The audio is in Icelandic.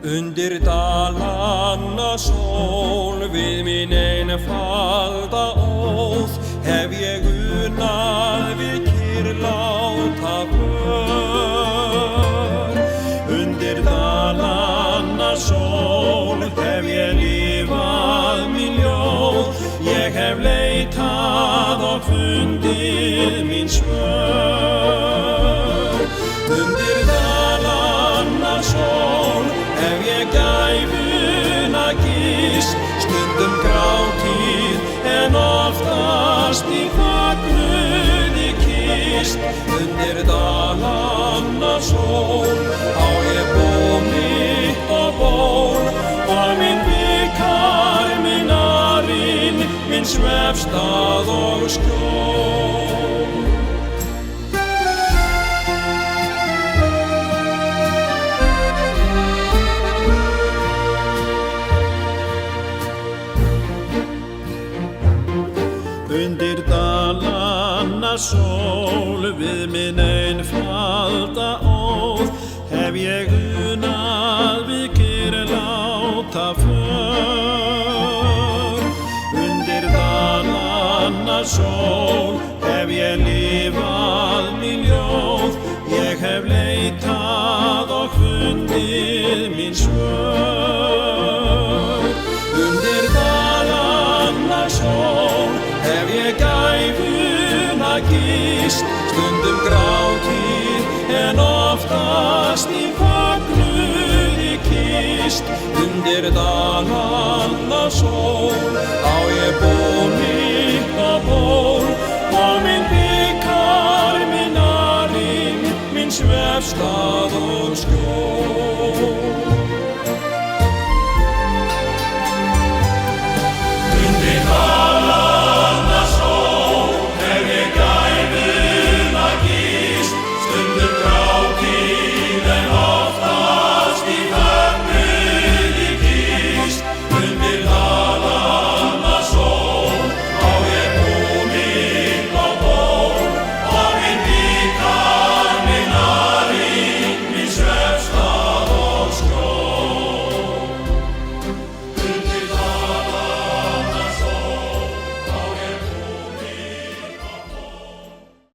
Undir dalanna sól við mín einfalda óð hef ég unað við kyrrláta för. Undir dalanna sól hef ég lifað mín ljóð, ég hef leitað og fundið mín svör. Undir dalanna sól hef ég gæfuna gist, stundum grátið en oftast í fögnuði kist. Undir dalanna sól á ég bú mitt og ból og minn vikar, minn arinn, minn svefstað og skjól. Undir dalanna sól við minn einfalda óð hef ég unað við kyrrláta för. Undir dalanna sól hef ég lifað mín ljóð, ég hef leitað og fundið mín svör. Undir dalanna sól hef ég gæfuna gist, stundum grátið en oftast í fögnuði kist. Undir dalanna sól á ég bú mitt og ból og minn vikar, minn arinn, minn svefstað og skjól.